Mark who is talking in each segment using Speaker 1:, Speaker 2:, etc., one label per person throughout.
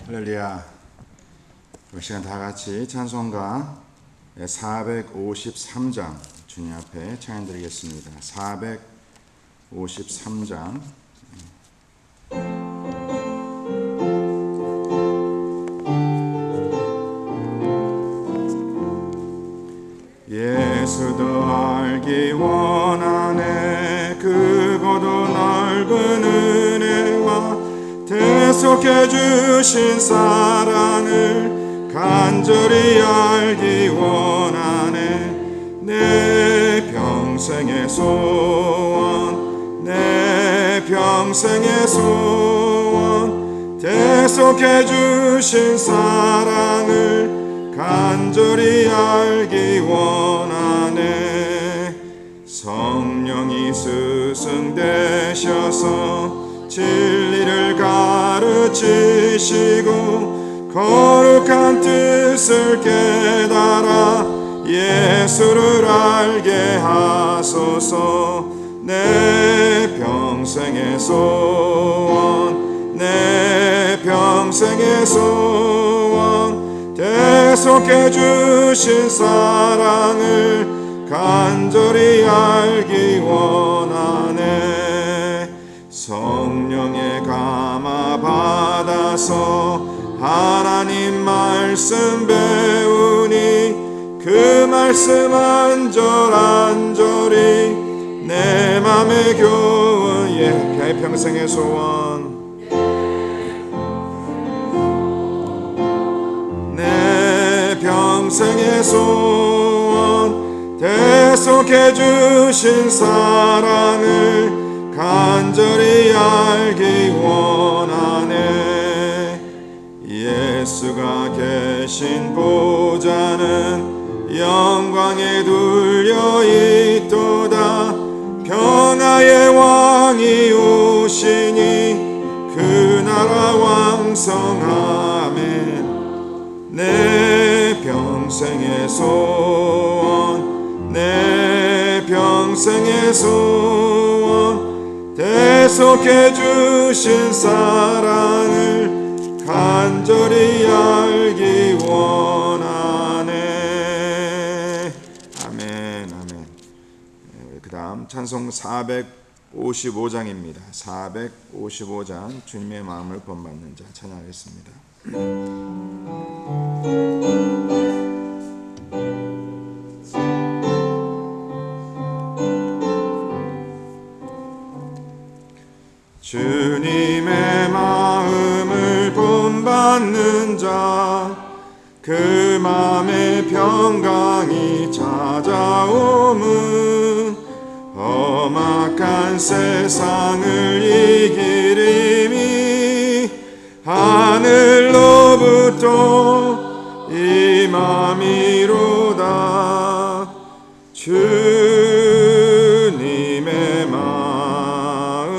Speaker 1: 할렐루야. 이 시간 다 같이 찬송가 453장 주님 앞에 찬양드리겠습니다. 453장. 예수도 알기 원하네. 크고도 넓은 은혜와 대속해 주신 사랑을 간절히 알기 원하네. 내 평생의 소원, 내 평생의 소원, 대속해 주신 사랑을 간절히 알기 원하네. 성령이 스승되셔서 진리를 가르치시고 거룩한 뜻을 깨달아 예수를 알게 하소서. 내 평생의 소원, 내 평생의 소원, 대속해 주신 사랑을 간절히 알기 원하네. 성령의 감화 받아서 하나님 말씀 배우니 그 말씀 안절안절이 내 맘에 교훈. 내 평생의 소원, 내 평생의 소원, 대속해 주신 사랑을 간절히 알기 원하네. 예수가 계신 보좌는 영광에 둘려 있도다. 평화의 왕이 오시니 그 나라 왕성하면. 내 평생의 소원, 내 평생의 소원, 대속해 주신 사랑을 간절히 알기 원하네. 아멘, 아멘. 그 다음 찬송 455장입니다. 455장 주님의 마음을 본받는 자 찬양하겠습니다. 주님의 마음을 본받는 자, 그 마음의 평강이 찾아오면 험악한 세상을 이길 힘이 하늘로부터 임함이로다. 주님의 마음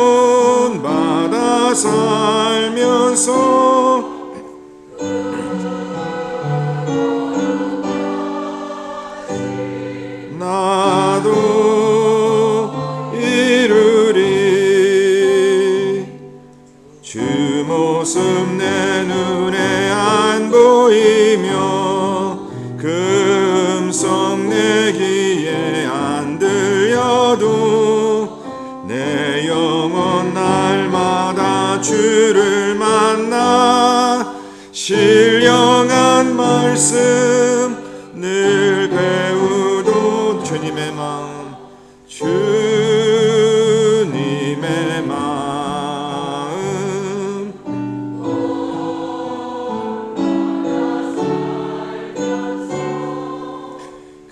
Speaker 1: 본받아 살면서 나도 이루리. 주 모습 내 눈에 안 보이며 그 음성 내 귀에 안 들려도 내 영혼 날마다 주를 만나 신령한 말씀 늘 배우도. 주님의 마음, 주님의 마음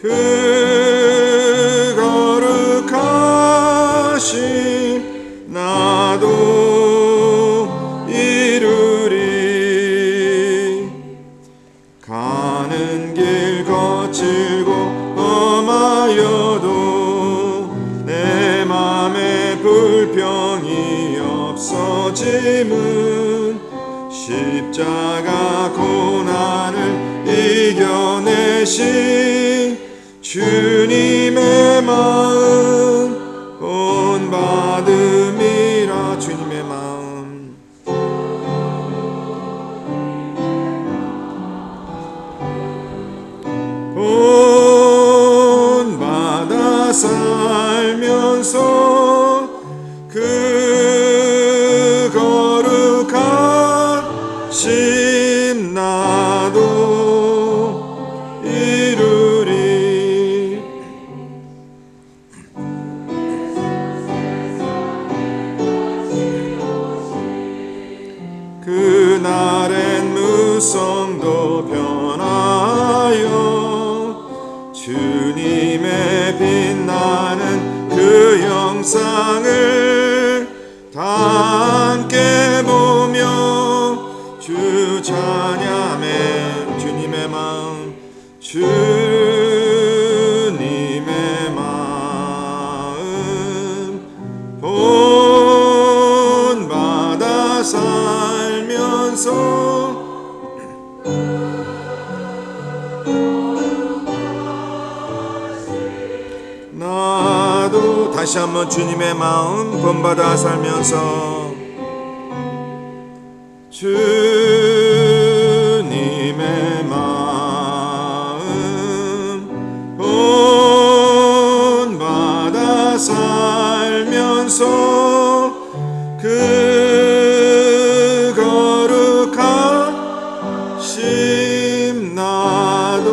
Speaker 1: 그 거룩하심 나도 이루리. 가는 길 거칠고 험하여도 내 맘에 불평이 없어짐은 십자가 고난을 이겨내신 주님의 마음 본받음이라. 주님의 마음, 함께 보며 주 찬양해. 주님의 마음, 주님의 마음 본받아 살면서 나도 다시 한번 주님의 마음 본받아 살면서 주님의 마음 본받아 살면서 그 거룩하심 나도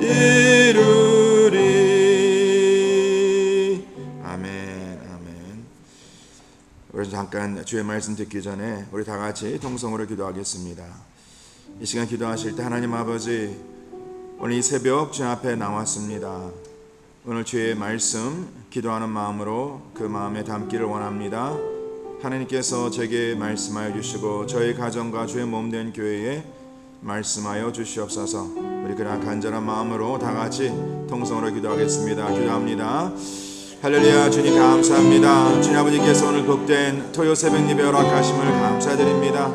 Speaker 1: 이루리. 아멘, 아멘. 우리 잠깐 주의 말씀 듣기 전에 우리 다 같이 통성으로 기도하겠습니다. 이 시간 기도하실 때 하나님 아버지, 오늘 이 새벽 주 앞에 나왔습니다. 오늘 주의 말씀 기도하는 마음으로 그 마음에 담기를 원합니다. 하나님께서 제게 말씀하여 주시고 저희 가정과 주의 몸된 교회에 말씀하여 주시옵소서. 우리 그러한 간절한 마음으로 다 같이 통성으로 기도하겠습니다. 기도합니다. 할렐루야. 주님 감사합니다. 주님 아버지께서 오늘 복된 토요 새벽 예배 허락하심을 감사드립니다.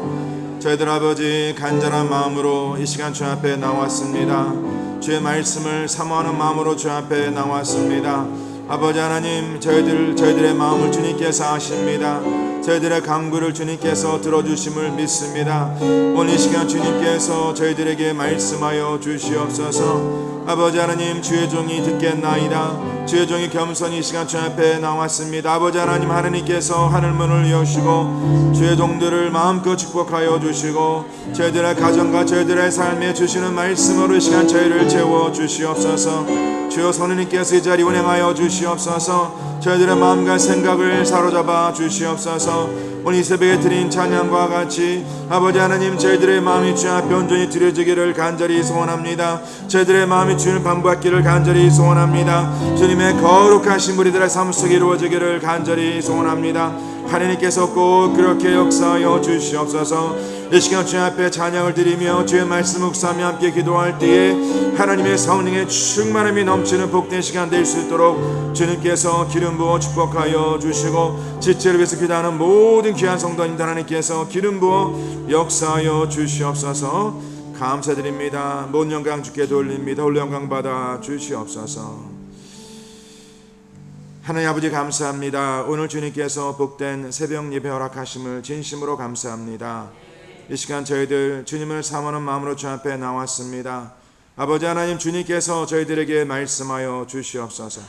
Speaker 1: 저희들 아버지 간절한 마음으로 이 시간 주 앞에 나왔습니다. 주의 말씀을 사모하는 마음으로 주 앞에 나왔습니다. 아버지 하나님, 저희들의 마음을 주님께서 아십니다. 저희들의 간구를 주님께서 들어주심을 믿습니다. 오늘 이 시간 주님께서 저희들에게 말씀하여 주시옵소서. 아버지 하나님, 주의 종이 듣겠나이다. 주의 종이 겸손히 이 시간 주 앞에 나왔습니다. 아버지 하나님, 하느님께서 하늘문을 여시고 주의 종들을 마음껏 축복하여 주시고 저희들의 가정과 저희들의 삶에 주시는 말씀으로 이 시간 저희를 채워 주시옵소서. 주여 성령님께서 이 자리 운행하여 주시옵소서. 저희들의 마음과 생각을 사로잡아 주시옵소서. 오늘 이 새벽에 드린 찬양과 같이 아버지 하나님, 저희들의 마음이 주 앞에 온전히 드려지기를 간절히 소원합니다. 저희들의 마음이 주를 반복하기를 간절히 소원합니다. 주님의 거룩하신 우리들의 삶 속에 이루어지기를 간절히 소원합니다. 하나님께서 꼭 그렇게 역사하여 주시옵소서. 이 시간 주 앞에 찬양을 드리며 주의 말씀 묵상하며 함께 기도할 때에 하나님의 성령의 충만함이 넘치는 복된 시간 될 수 있도록 주님께서 기름 부어 축복하여 주시고 지체를 위해서 기도하는 모든 귀한 성도님들 하나님께서 기름 부어 역사하여 주시옵소서. 감사드립니다. 모든 영광 주께 돌립니다. 홀로 영광 받아 주시옵소서. 하나님 아버지 감사합니다. 오늘 주님께서 복된 새벽 예배 허락하심을 진심으로 감사합니다. 이 시간 저희들 주님을 사모하는 마음으로 주 앞에 나왔습니다. 아버지 하나님, 주님께서 저희들에게 말씀하여 주시옵소서.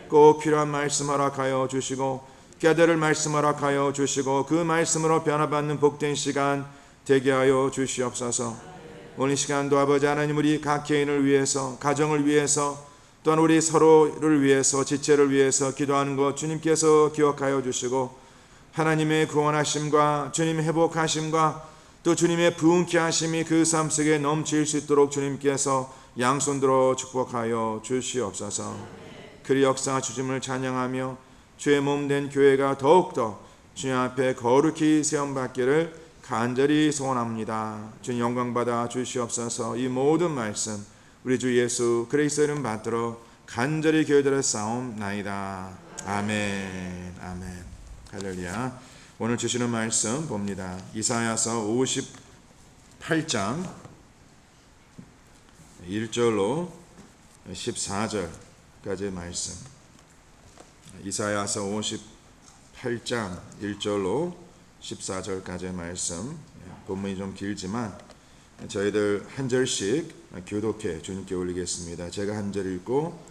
Speaker 1: 꼭 필요한 말씀 허락하여 주시고 깨달을 말씀 허락하여 주시고 그 말씀으로 변화받는 복된 시간 되게 하여 주시옵소서. 오늘 이 시간도 아버지 하나님, 우리 각 개인을 위해서, 가정을 위해서, 또한 우리 서로를 위해서, 지체를 위해서 기도하는 것 주님께서 기억하여 주시고 하나님의 구원하심과 주님의 회복하심과 또 주님의 부흥케 하심이 그 삶 속에 넘칠 수 있도록 주님께서 양손 들어 축복하여 주시옵소서. 그리 역사 주님을 찬양하며 주의 몸된 교회가 더욱더 주님 앞에 거룩히 세움받기를 간절히 소원합니다. 주님 영광 받아 주시옵소서. 이 모든 말씀 우리 주 예수 그리스도 이름 받들어 간절히 교회들의 싸움나이다. 아멘. 아멘. 할렐루야. 오늘 주시는 말씀 봅니다. 이사야서 58장 1절로 14절까지의 말씀. 이사야서 58장 1절로 14절까지의 말씀. 본문이 좀 길지만 저희들 한 절씩 교독해 주님께 올리겠습니다. 제가 한 절 읽고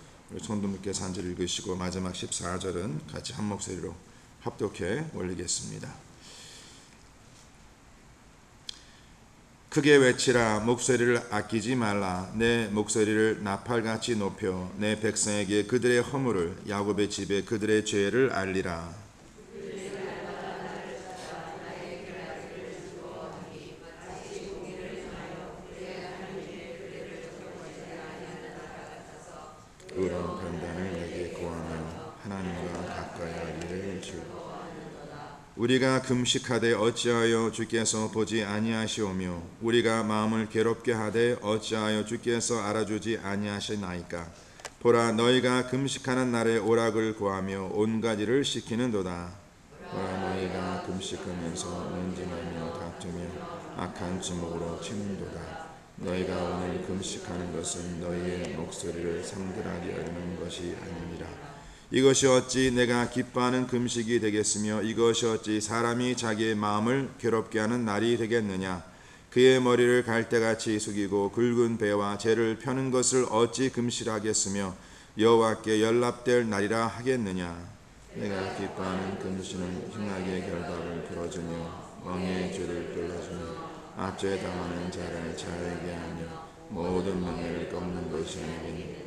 Speaker 1: 성도님께서 한 절 읽으시고 마지막 14절은 같이 한 목소리로 합독해 올리겠습니다. 크게 외치라. 목소리를 아끼지 말라. 내 목소리를 나팔같이 높여 내 백성에게 그들의 허물을, 야곱의 집에 그들의 죄를 알리라. 의로운 판단을 내게 구하며 하나님과 가까이 하기를 즐거워하는도다. 우리가 금식하되 어찌하여 주께서 보지 아니하시오며 우리가 마음을 괴롭게 하되 어찌하여 주께서 알아주지 아니하시나이까. 보라, 너희가 금식하는 날에 오락을 구하며 온갖 일을 시키는도다. 보라, 너희가 금식하면서 논쟁하며 다투며 악한 주먹으로 치는도다. 너희가 오늘 금식하는 것은 너희의 목소리를 상들하게 하려는 것이 아니니라. 이것이 어찌 내가 기뻐하는 금식이 되겠으며 이것이 어찌 사람이 자기의 마음을 괴롭게 하는 날이 되겠느냐. 그의 머리를 갈대같이 숙이고 굵은 배와 재를 펴는 것을 어찌 금식하겠으며 여호와께 연락될 날이라 하겠느냐. 내가 기뻐하는 금식은 흉악의 결박을 풀어주며 왕의 죄를 돌려주며 압제에 당하는 자를 자유하게 하며 모든 명예를 꺾는 것이 아니니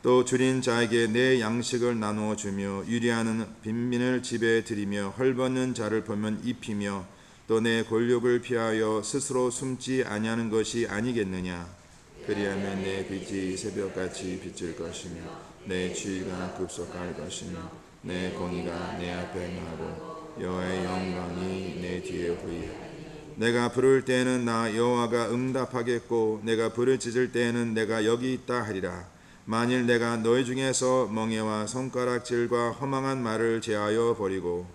Speaker 1: 또 줄인 자에게 내 양식을 나누어 주며 유리하는 빈민을 집에 들이며 헐벗는 자를 보면 입히며 또 내 권력을 피하여 스스로 숨지 아니하는 것이 아니겠느냐. 그리하면 내 빛이 새벽같이 비칠 것이며 내 지위가 급속할 것이며 내 공의가 내 앞에 나고 여호와의 영광이 내 뒤에 보이리라. 내가 부를 때에는 나 여호와가 응답하겠고 내가 부르짖을 때에는 내가 여기 있다 하리라. 만일 내가 너희 중에서 멍에와 손가락질과 허망한 말을 제하여 버리고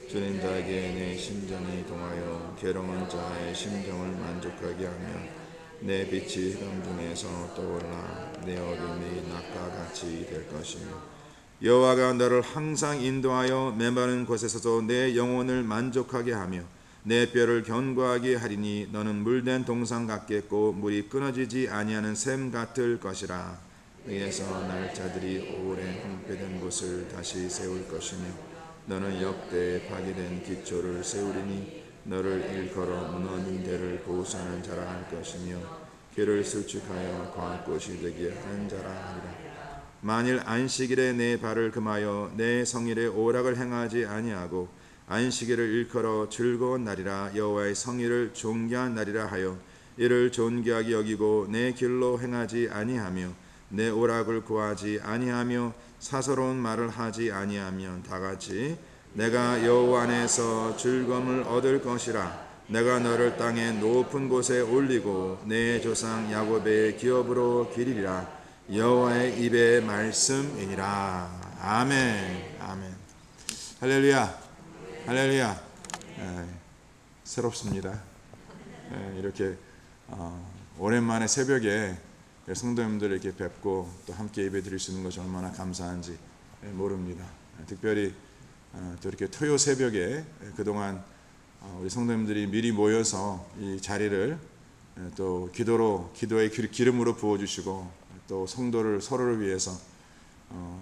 Speaker 1: 주는 자에게 내 심정이 동하여 괴로운 자의 심정을 만족하게 하면 내 빛이 흑암 중에서 떠올라 내 어둠이 낮과 같이 될 것이며 여호와가 너를 항상 인도하여 메마른 곳에서도 내 영혼을 만족하게 하며 내 뼈를 견고하게 하리니 너는 물된 동상 같겠고 물이 끊어지지 아니하는 샘 같을 것이라. 의에서 날짜들이 오래 황폐된 곳을 다시 세울 것이며 너는 역대에 파괴된 기초를 세우리니 너를 일컬어 무너진 데를 보수하는 자라 할 것이며 길을 수축하여 거할 곳이 되게 하는 자라 하리라. 만일 안식일에 내 발을 금하여 내 성일에 오락을 행하지 아니하고 안식일을 일컬어 즐거운 날이라 여호와의 성일을 존귀한 날이라 하여 이를 존귀하게 여기고 내 길로 행하지 아니하며 내 오락을 구하지 아니하며 사서로운 말을 하지 아니하면 다같이 내가 여호와 안에서 즐거움을 얻을 것이라. 내가 너를 땅의 높은 곳에 올리고 내 조상 야곱의 기업으로 기리리라. 여호와의 입의 말씀이니라. 아멘. 아멘. 할렐루야. 할렐루야. 새롭습니다. 이렇게 오랜만에 새벽에 성도님들 이렇게 뵙고 또 함께 예배 드릴 수 있는 것이 얼마나 감사한지 모릅니다. 특별히 또 이렇게 토요 새벽에 그동안 우리 성도님들이 미리 모여서 이 자리를 또 기도의 기름으로 부어주시고 또 성도를 서로를 위해서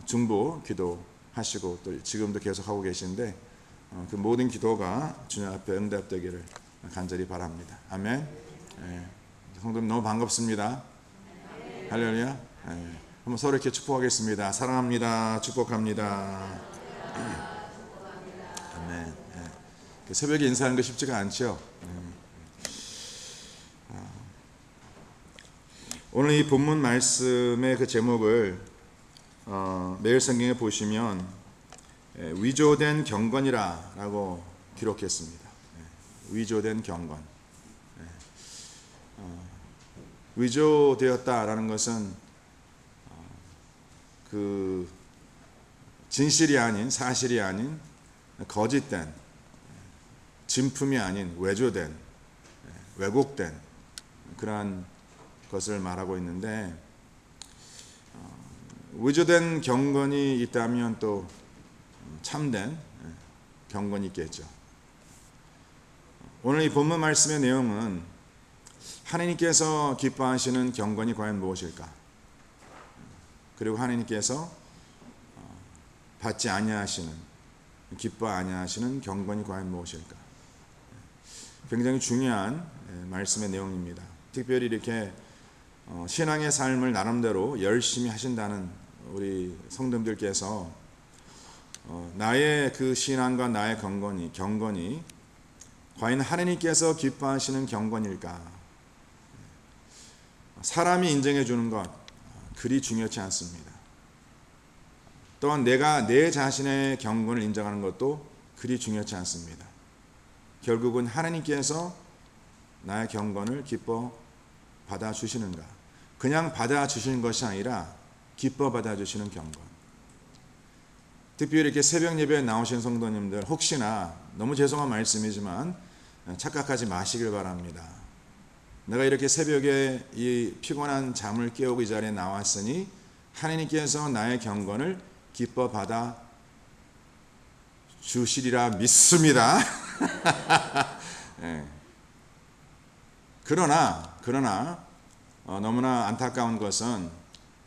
Speaker 1: 중보 기도하시고 또 지금도 계속 하고 계신데 그 모든 기도가 주님 앞에 응답되기를 간절히 바랍니다. 아멘. 성도님 너무 반갑습니다. 할렐루야. 한번 서로 이렇게 축복하겠습니다. 사랑합니다. 축복합니다. 아멘. 새벽에 인사하는 거 쉽지가 않죠. 오늘 이 본문 말씀의 그 제목을 매일 성경에 보시면 위조된 경건이라고 기록했습니다. 위조된 경건. 위조되었다라는 것은 그 진실이 아닌 사실이 아닌 거짓된 진품이 아닌 외조된 왜곡된 그러한 것을 말하고 있는데 위조된 경건이 있다면 또 참된 경건이 있겠죠. 오늘 이 본문 말씀의 내용은 하나님께서 기뻐하시는 경건이 과연 무엇일까? 그리고 하나님께서 받지 아니하시는 기뻐 아니하시는 경건이 과연 무엇일까? 굉장히 중요한 말씀의 내용입니다. 특별히 이렇게 신앙의 삶을 나름대로 열심히 하신다는 우리 성도님들께서 나의 그 신앙과 나의 경건이 과연 하나님께서 기뻐하시는 경건일까? 사람이 인정해 주는 것 그리 중요치 않습니다. 또한 내가 내 자신의 경건을 인정하는 것도 그리 중요치 않습니다. 결국은 하나님께서 나의 경건을 기뻐 받아주시는가? 그냥 받아주시는 것이 아니라 기뻐 받아주시는 경건. 특별히 이렇게 새벽 예배에 나오신 성도님들, 혹시나 너무 죄송한 말씀이지만 착각하지 마시길 바랍니다. 내가 이렇게 새벽에 이 피곤한 잠을 깨우고 이 자리에 나왔으니 하나님께서 나의 경건을 기뻐 받아 주시리라 믿습니다. 네. 그러나 너무나 안타까운 것은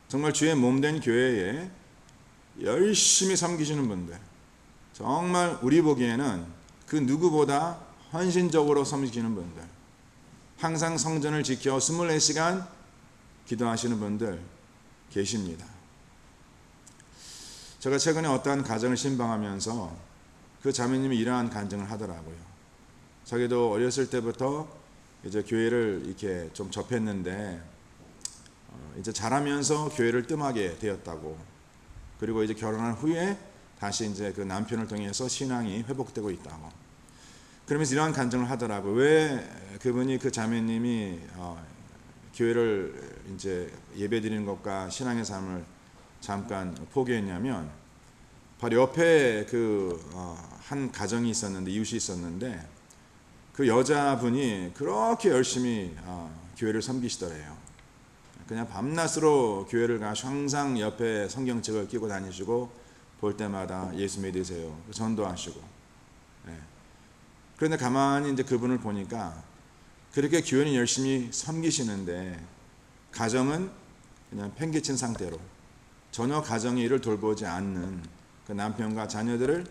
Speaker 1: 정말 주의 몸된 교회에 열심히 섬기시는 분들, 정말 우리 보기에는 그 누구보다 헌신적으로 섬기시는 분들, 항상 성전을 지켜 24시간 기도하시는 분들 계십니다. 제가 최근에 어떠한 가정을 신방하면서 그 자매님이 이러한 간증을 하더라고요. 자기도 어렸을 때부터 이제 교회를 이렇게 좀 접했는데 이제 자라면서 교회를 뜸하게 되었다고. 그리고 이제 결혼한 후에 다시 이제 그 남편을 통해서 신앙이 회복되고 있다고. 그러면서 이러한 간증을 하더라고요. 왜 그분이 그 자매님이 교회를 이제 예배드리는 것과 신앙의 삶을 잠깐 포기했냐면 바로 옆에 한 가정이 있었는데, 이웃이 있었는데 그 여자분이 그렇게 열심히 교회를 섬기시더래요. 그냥 밤낮으로 교회를 가서 항상 옆에 성경책을 끼고 다니시고 볼 때마다 예수 믿으세요, 전도하시고. 그런데 가만히 이제 그분을 보니까 그렇게 교회는 열심히 섬기시는데 가정은 그냥 팽개친 상태로 전혀 가정의 일을 돌보지 않는, 그 남편과 자녀들을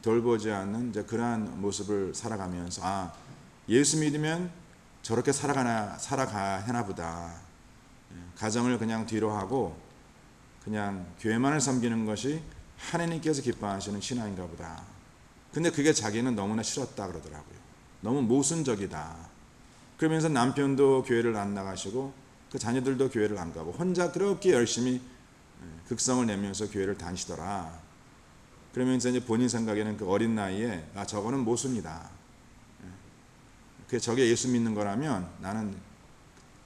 Speaker 1: 돌보지 않는 이제 그러한 모습을 살아가면서 예수 믿으면 저렇게 살아가야 하나 보다. 가정을 그냥 뒤로 하고 그냥 교회만을 섬기는 것이 하나님께서 기뻐하시는 신앙인가 보다. 근데 그게 자기는 너무나 싫었다 그러더라고요. 너무 모순적이다. 그러면서 남편도 교회를 안 나가시고 그 자녀들도 교회를 안 가고 혼자 그렇게 열심히 극성을 내면서 교회를 다니시더라. 그러면서 이제 본인 생각에는 그 어린 나이에 저거는 모순이다. 저게 예수 믿는 거라면 나는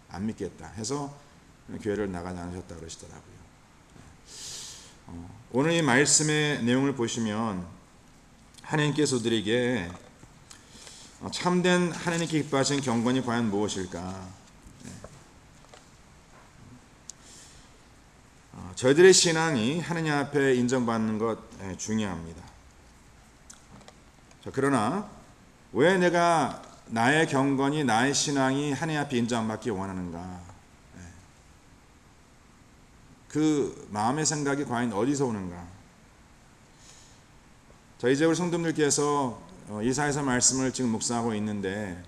Speaker 1: 안 믿겠다 해서 교회를 나가지 않으셨다 그러시더라고요. 오늘 이 말씀의 내용을 보시면 하나님께서 우리에게 참된 하나님께 기뻐하시는 경건이 과연 무엇일까? 저희들의 신앙이 하나님 앞에 인정받는 것 중요합니다. 그러나 왜 내가 나의 경건이, 나의 신앙이 하나님 앞에 인정받기 원하는가? 그 마음의 생각이 과연 어디서 오는가? 자, 이제 우리 성도님들께서 이사야서 말씀을 지금 묵상하고 있는데,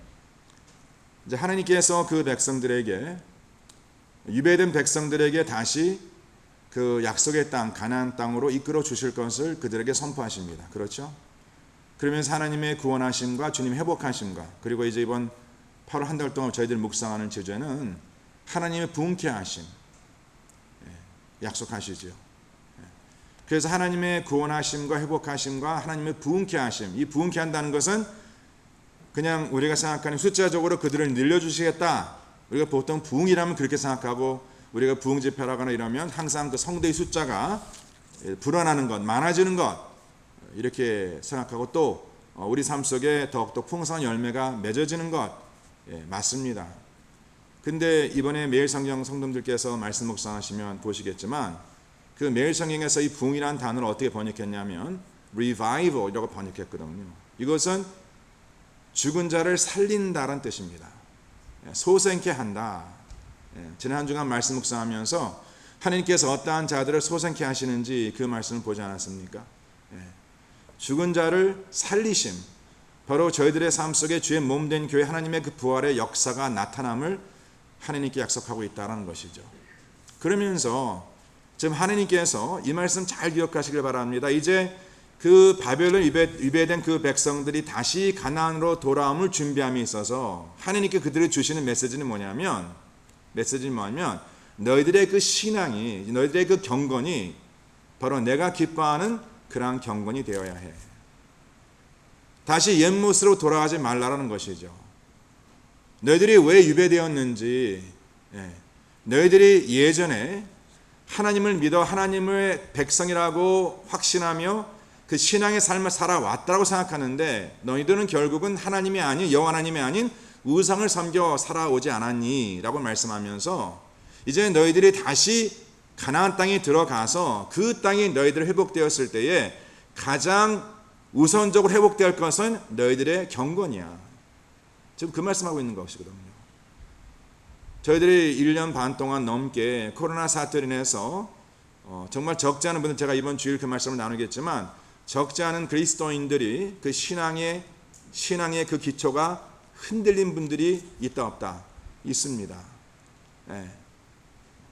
Speaker 1: 이제 하나님께서 그 백성들에게, 유배된 백성들에게 다시 그 약속의 땅, 가나안 땅으로 이끌어 주실 것을 그들에게 선포하십니다. 그렇죠? 그러면서 하나님의 구원하심과 주님 회복하심과, 그리고 이제 이번 8월 한 달 동안 저희들 묵상하는 주제는 하나님의 부흥케 하심 약속하시죠. 그래서 하나님의 구원하심과 회복하심과 하나님의 부흥케 하심, 이 부흥케 한다는 것은 그냥 우리가 생각하는 숫자적으로 그들을 늘려주시겠다. 우리가 보통 부흥이라면 그렇게 생각하고, 우리가 부흥 집회를 하거나 이러면 항상 그 성도의 숫자가 불어나는 것, 많아지는 것 이렇게 생각하고, 또 우리 삶 속에 더욱더 풍성한 열매가 맺어지는 것, 맞습니다. 근데 이번에 매일 성경 성도님들께서 말씀 묵상하시면 보시겠지만, 그 매일 성경에서 이 부흥이라는 단어를 어떻게 번역했냐면 revival이라고 번역했거든요. 이것은 죽은 자를 살린다라는 뜻입니다. 소생케 한다. 지난 한 주간 말씀 묵상하면서 하나님께서 어떠한 자들을 소생케 하시는지 그 말씀을 보지 않았습니까? 죽은 자를 살리심, 바로 저희들의 삶 속에 주의 몸된 교회 하나님의 그 부활의 역사가 나타남을 하나님께 약속하고 있다는 것이죠. 그러면서 지금 하나님께서 이 말씀 잘 기억하시길 바랍니다. 이제 그 바벨론 유배된 그 백성들이 다시 가나안으로 돌아옴을 준비함에 있어서 하나님께 그들을 주시는 메시지는 뭐냐면 너희들의 그 신앙이, 너희들의 그 경건이 바로 내가 기뻐하는 그러한 경건이 되어야 해. 다시 옛 모습으로 돌아가지 말라라는 것이죠. 너희들이 왜 유배되었는지, 너희들이 예전에 하나님을 믿어 하나님의 백성이라고 확신하며 그 신앙의 삶을 살아왔다고 생각하는데 너희들은 결국은 하나님이 아닌 여호와 하나님이 아닌 우상을 섬겨 살아오지 않았니? 라고 말씀하면서 이제 너희들이 다시 가나안 땅에 들어가서 그 땅이 너희들 회복되었을 때에 가장 우선적으로 회복될 것은 너희들의 경건이야. 지금 그 말씀하고 있는 것이거든요. 저희들이 1년 반 동안 넘게 코로나 사태로 인해서 정말 적지 않은 분들, 제가 이번 주일 그 말씀을 나누겠지만 적지 않은 그리스도인들이 그 신앙의 그 기초가 흔들린 분들이 있다 없다? 있습니다.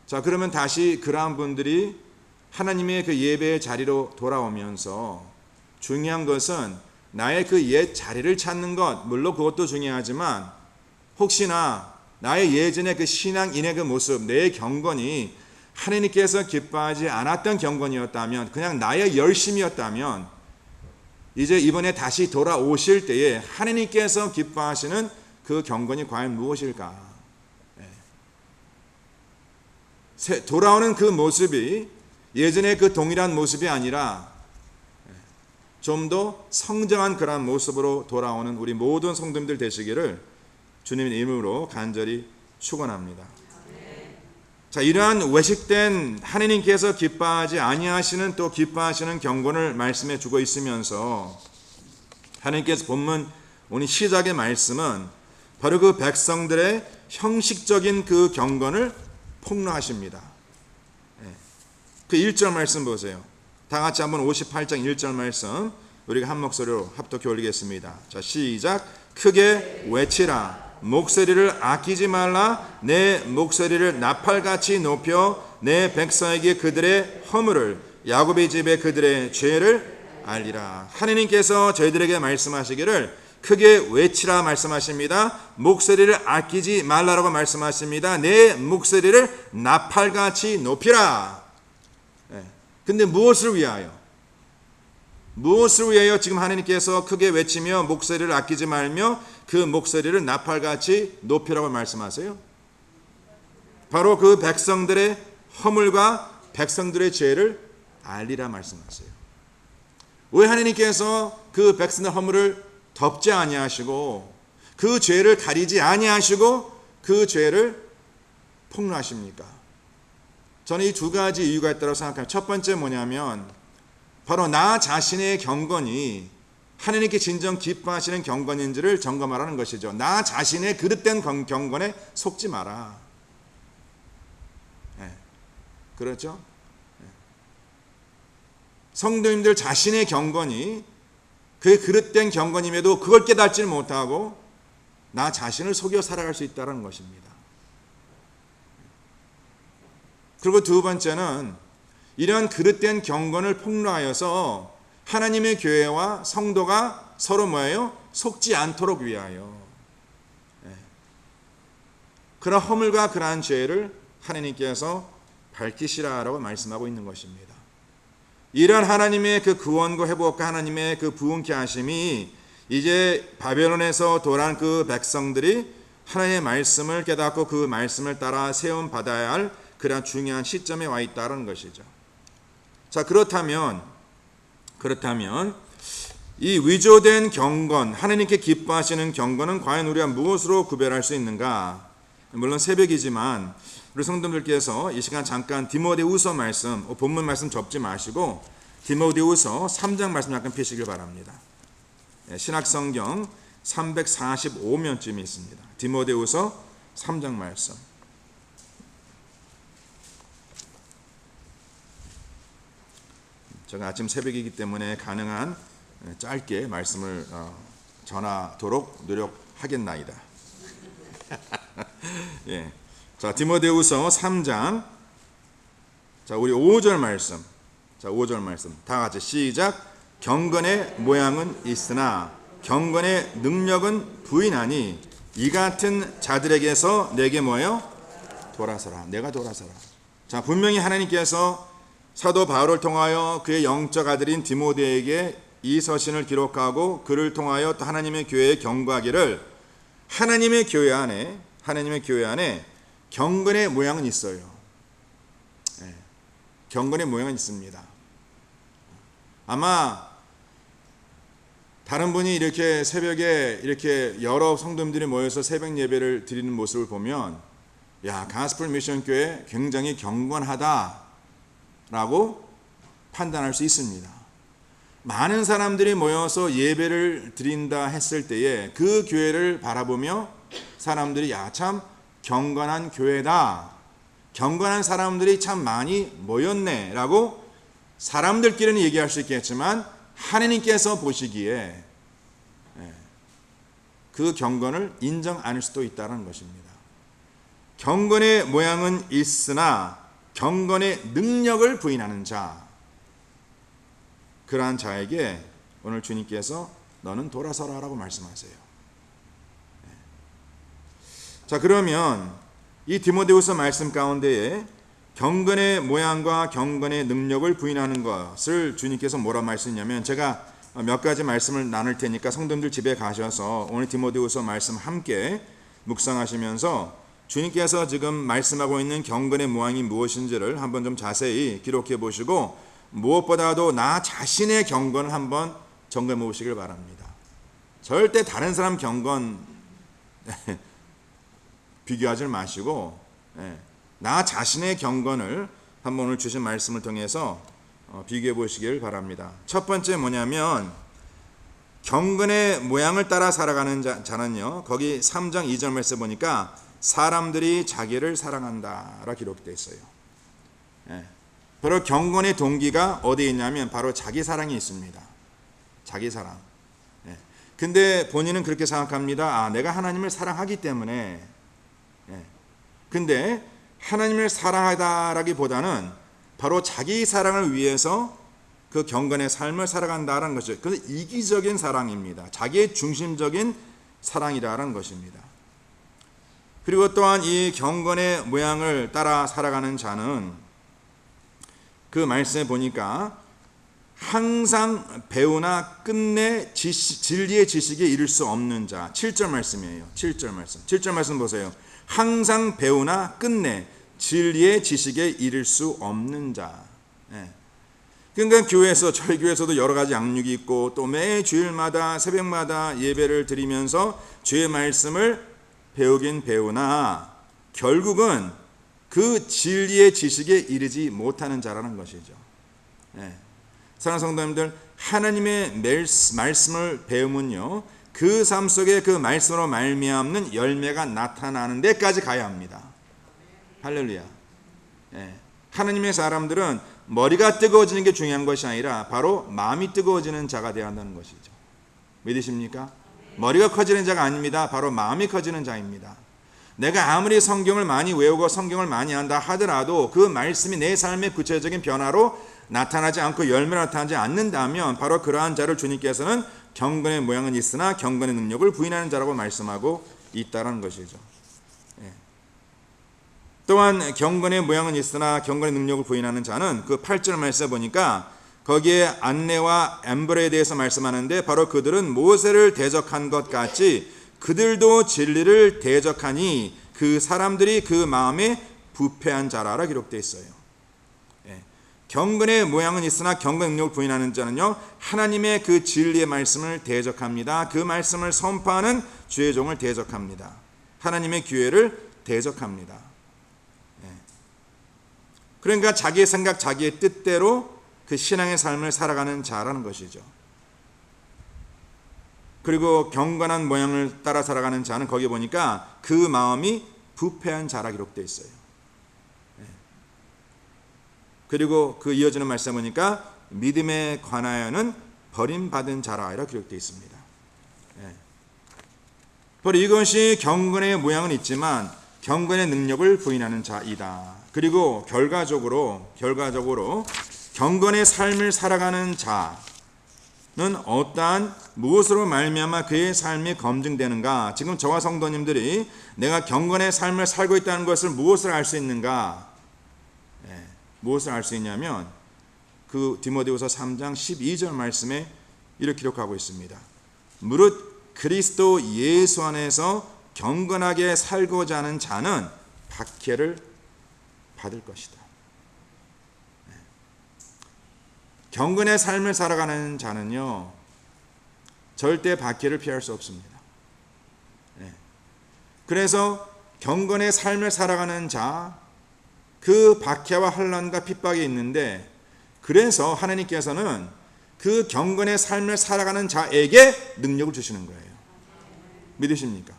Speaker 1: 자, 그러면 다시 그러한 분들이 하나님의 그 예배의 자리로 돌아오면서 중요한 것은 나의 그 옛 자리를 찾는 것, 물론 그것도 중요하지만 혹시나 나의 예전의 그 신앙인의 그 모습, 내 경건이 하나님께서 기뻐하지 않았던 경건이었다면, 그냥 나의 열심이었다면 이제 이번에 다시 돌아오실 때에 하나님께서 기뻐하시는 그 경건이 과연 무엇일까? 돌아오는 그 모습이 예전의 그 동일한 모습이 아니라 좀 더 성장한 그런 모습으로 돌아오는 우리 모든 성도님들 되시기를 주님의 이름으로 간절히 축원합니다. 자, 이러한 외식된 하나님께서 기뻐하지 아니하시는 또 기뻐하시는 경건을 말씀해 주고 있으면서 하나님께서 본문 오늘 시작의 말씀은 바로 그 백성들의 형식적인 그 경건을 폭로하십니다. 그 1절 말씀 보세요. 다 같이 한번 58장 1절 말씀 우리가 한 목소리로 합독해 올리겠습니다. 자, 시작. 크게 외치라. 목소리를 아끼지 말라. 내 목소리를 나팔같이 높여 내 백성에게 그들의 허물을, 야곱의 집에 그들의 죄를 알리라. 하나님께서 저희들에게 말씀하시기를 크게 외치라 말씀하십니다. 목소리를 아끼지 말라라고 말씀하십니다. 내 목소리를 나팔같이 높이라. 근데 무엇을 위하여? 무엇을 위하여 지금 하나님께서 크게 외치며 목소리를 아끼지 말며 그 목소리를 나팔같이 높이라고 말씀하세요? 바로 그 백성들의 허물과 백성들의 죄를 알리라 말씀하세요. 왜 하나님께서 그 백성의 허물을 덮지 아니하시고 그 죄를 가리지 아니하시고 그 죄를 폭로하십니까? 저는 이 두 가지 이유가 있다고 생각합니다. 첫 번째 뭐냐면 바로 나 자신의 경건이 하나님께 진정 기뻐하시는 경건인지를 점검하라는 것이죠. 나 자신의 그릇된 경건에 속지 마라. 그렇죠? 성도님들 자신의 경건이 그 그릇된 경건임에도 그걸 깨닫지 못하고 나 자신을 속여 살아갈 수 있다는 것입니다. 그리고 두 번째는 이러한 그릇된 경건을 폭로하여서 하나님의 교회와 성도가 서로 뭐예요? 속지 않도록 위하여 그런 허물과 그러한 죄를 하나님께서 밝히시라라고 말씀하고 있는 것입니다. 이런 하나님의 그 구원과 회복과 하나님의 그 부흥케 하심이 이제 바벨론에서 돌아온 그 백성들이 하나님의 말씀을 깨닫고 그 말씀을 따라 세움 받아야 할 그런 중요한 시점에 와 있다는 것이죠. 자, 그렇다면 이 위조된 경건, 하나님께 기뻐하시는 경건은 과연 우리가 무엇으로 구별할 수 있는가? 물론 새벽이지만 우리 성도님들께서 이 시간 잠깐 디모데후서 말씀, 본문 말씀 접지 마시고 디모데후서 3장 말씀 약간 펴시길 바랍니다. 신약성경 345면쯤이 있습니다. 디모데후서 3장 말씀. 제가 아침 새벽이기 때문에 가능한 짧게 말씀을 전하도록 노력하겠나이다. 예. 자, 디모데후서 3장. 자, 우리 5절 말씀. 자, 5절 말씀. 다 같이 시작. 경건의 모양은 있으나 경건의 능력은 부인하니 이 같은 자들에게서 내게 뭐예요? 돌아서라. 내가 돌아서라. 자, 분명히 하나님께서 사도 바울을 통하여 그의 영적 아들인 디모데에게 이 서신을 기록하고 그를 통하여 또 하나님의 교회에 경고하기를 하나님의 교회 안에 경건의 모양은 있어요. 경건의 모양은 있습니다. 아마 다른 분이 이렇게 새벽에 이렇게 여러 성도님들이 모여서 새벽 예배를 드리는 모습을 보면 야, 가스펠 미션 교회 굉장히 경건하다라고 판단할 수 있습니다. 많은 사람들이 모여서 예배를 드린다 했을 때에 그 교회를 바라보며 사람들이 야, 참 경건한 교회다. 경건한 사람들이 참 많이 모였네 라고 사람들끼리는 얘기할 수 있겠지만 하나님께서 보시기에 그 경건을 인정 안 할 수도 있다는 것입니다. 경건의 모양은 있으나 경건의 능력을 부인하는 자, 그러한 자에게 오늘 주님께서 너는 돌아서라 라고 말씀하세요. 자, 그러면 이 디모데후서 말씀 가운데에 경건의 모양과 경건의 능력을 부인하는 것을 주님께서 뭐라 말씀했냐면, 제가 몇 가지 말씀을 나눌 테니까 성도님들 집에 가셔서 오늘 디모데후서 말씀 함께 묵상하시면서 주님께서 지금 말씀하고 있는 경건의 모양이 무엇인지를 한번 좀 자세히 기록해 보시고 무엇보다도 나 자신의 경건을 한번 점검해 보시길 바랍니다. 절대 다른 사람 경건 비교하지 마시고 나 자신의 경건을 한번 오늘 주신 말씀을 통해서 비교해 보시길 바랍니다. 첫 번째 뭐냐면 경건의 모양을 따라 살아가는 자는요, 거기 3장 2절 말씀 보니까 사람들이 자기를 사랑한다라 기록되어 있어요. 바로 경건의 동기가 어디에 있냐면 바로 자기 사랑이 있습니다. 자기 사랑. 근데 본인은 그렇게 생각합니다. 내가 하나님을 사랑하기 때문에. 근데 하나님을 사랑하다라기보다는 바로 자기 사랑을 위해서 그 경건의 삶을 살아간다는 것이죠. 그래서 이기적인 사랑입니다. 자기의 중심적인 사랑이라는 것입니다. 그리고 또한 이 경건의 모양을 따라 살아가는 자는 그 말씀에 보니까 항상 배우나 끝내 진리의 지식에 이를 수 없는 자. 7절 말씀이에요. 7절 말씀 보세요. 항상 배우나 끝내 진리의 지식에 이를 수 없는 자. 그러니까 교회에서, 저희 교회에서도 여러 가지 양육이 있고 또 매 주일마다 새벽마다 예배를 드리면서 주의 말씀을 배우긴 배우나 결국은 그 진리의 지식에 이르지 못하는 자라는 것이죠. 사랑하는 성도님들, 하나님의 말씀을 배우면요, 그 삶 속에 그 말씀으로 말미암는 열매가 나타나는 데까지 가야 합니다. 할렐루야. 하나님의 사람들은 머리가 뜨거워지는 게 중요한 것이 아니라 바로 마음이 뜨거워지는 자가 되어야 한다는 것이죠. 믿으십니까? 머리가 커지는 자가 아닙니다. 바로 마음이 커지는 자입니다. 내가 아무리 성경을 많이 외우고 성경을 많이 한다 하더라도 그 말씀이 내 삶의 구체적인 변화로 나타나지 않고 열매로 나타나지 않는다면 바로 그러한 자를 주님께서는 경건의 모양은 있으나 경건의 능력을 부인하는 자라고 말씀하고 있다는 것이죠. 또한 경건의 모양은 있으나 경건의 능력을 부인하는 자는 그 8절 말씀에 보니까 거기에 안네와 엠브레에 대해서 말씀하는데 바로 그들은 모세를 대적한 것 같이 그들도 진리를 대적하니 그 사람들이 그 마음에 부패한 자라라 기록되어 있어요. 경건의 모양은 있으나 경건의 능력을 부인하는 자는요, 하나님의 그 진리의 말씀을 대적합니다. 그 말씀을 선포하는 주의 종을 대적합니다. 하나님의 교회를 대적합니다. 그러니까 자기의 생각, 자기의 뜻대로 그 신앙의 삶을 살아가는 자라는 것이죠. 그리고 경건한 모양을 따라 살아가는 자는 거기 보니까 그 마음이 부패한 자라 기록되어 있어요. 그리고 그 이어지는 말씀 보니까 믿음에 관하여는 버림받은 자라 이렇게 기록되어 있습니다. 바로 이것이 경건의 모양은 있지만 경건의 능력을 부인하는 자이다. 그리고 결과적으로 경건의 삶을 살아가는 자는 어떠한 무엇으로 말미암아 그의 삶이 검증되는가? 지금 저와 성도님들이 내가 경건의 삶을 살고 있다는 것을 무엇을 알 수 있는가? 무엇을 알 수 있냐면 그 디모데후서 3장 12절 말씀에 이렇게 기록하고 있습니다. 무릇 그리스도 예수 안에서 경건하게 살고자 하는 자는 박해를 받을 것이다. 경건의 삶을 살아가는 자는요, 절대 박해를 피할 수 없습니다. 그래서 경건의 삶을 살아가는 자, 그 박해와 환난과 핍박이 있는데, 그래서 하나님께서는 그 경건의 삶을 살아가는 자에게 능력을 주시는 거예요. 믿으십니까?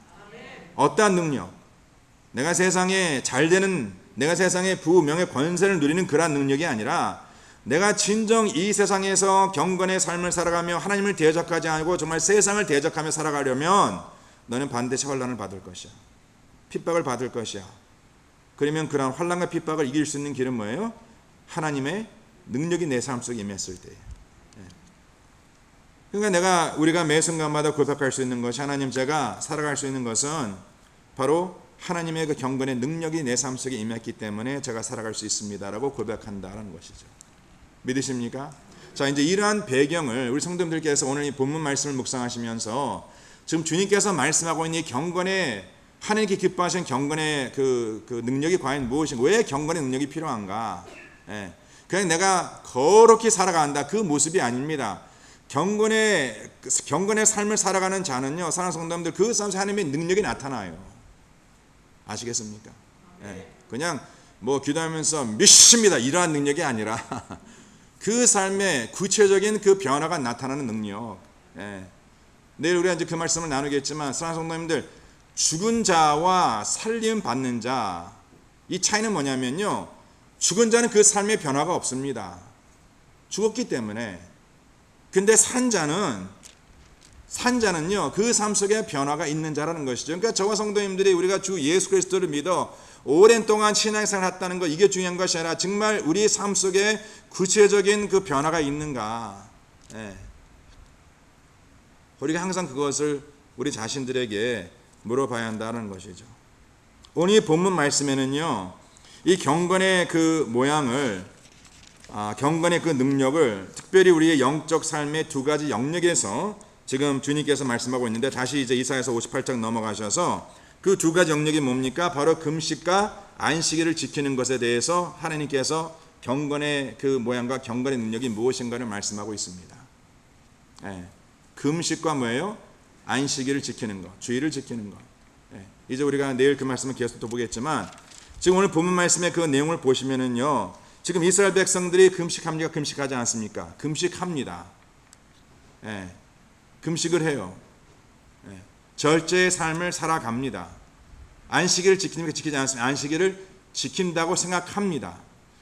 Speaker 1: 어떠한 능력? 내가 세상에 잘되는, 내가 세상에 부명의 권세를 누리는 그러한 능력이 아니라, 내가 진정 이 세상에서 경건의 삶을 살아가며 하나님을 대적하지 않고 정말 세상을 대적하며 살아가려면 너는 반드시 환난을 받을 것이야. 핍박을 받을 것이야. 그러면 그런 환난과 핍박을 이길 수 있는 길은 뭐예요? 하나님의 능력이 내 삶 속에 임했을 때. 그러니까 우리가 매 순간마다 고백할 수 있는 것이, 하나님, 제가 살아갈 수 있는 것은 바로 하나님의 그 경건의 능력이 내 삶 속에 임했기 때문에 제가 살아갈 수 있습니다라고 고백한다라는 것이죠. 믿으십니까? 자, 이제 이러한 배경을 우리 성도님들께서 오늘 이 본문 말씀을 묵상하시면서 지금 주님께서 말씀하고 있는 이 경건의, 하나님께 기뻐하시는 경건의 그 능력이 과연 무엇인가, 왜 경건의 능력이 필요한가? 그냥 내가 거룩히 살아간다, 그 모습이 아닙니다. 경건의 삶을 살아가는 자는요, 사랑하는 성도님들, 그 삶에서 하나님의 능력이 나타나요. 아시겠습니까? 그냥 뭐 기도하면서 믿습니다, 이러한 능력이 아니라 그 삶의 구체적인 그 변화가 나타나는 능력. 내일 우리가 이제 그 말씀을 나누겠지만, 사랑하는 성도님들, 죽은 자와 살림 받는 자, 이 차이는 뭐냐면요, 죽은 자는 그 삶의 변화가 없습니다. 죽었기 때문에. 근데 산 자는요, 그 삶 속에 변화가 있는 자라는 것이죠. 그러니까 저와 성도님들이 우리가 주 예수 그리스도를 믿어 오랜 동안 신앙생활을 했다는 것, 이게 중요한 것이 아니라 정말 우리 삶 속에 구체적인 그 변화가 있는가. 우리가 항상 그것을 우리 자신들에게 물어봐야 한다는 것이죠. 오늘 이 본문 말씀에는요, 이 경건의 그 모양을, 경건의 그 능력을 특별히 우리의 영적 삶의 두 가지 영역에서 지금 주님께서 말씀하고 있는데, 다시 이제 이사야서 58장 넘어가셔서 그 두 가지 영역이 뭡니까? 바로 금식과 안식일을 지키는 것에 대해서 하나님께서 경건의 그 모양과 경건의 능력이 무엇인가를 말씀하고 있습니다. 금식과 뭐예요? 안식일을 지키는 것, 주일을 지키는 것. 이제 우리가 내일 그 말씀을 계속 또 보겠지만, 지금 오늘 본문 말씀의 그 내용을 보시면은요, 지금 이스라엘 백성들이 금식합니까? 금식하지 않습니까? 금식합니다. 금식을 해요. 절제의 삶을 살아갑니다. 안식일을 지키니까 지키지 않습니다. 안식일을 지킨다고 생각합니다.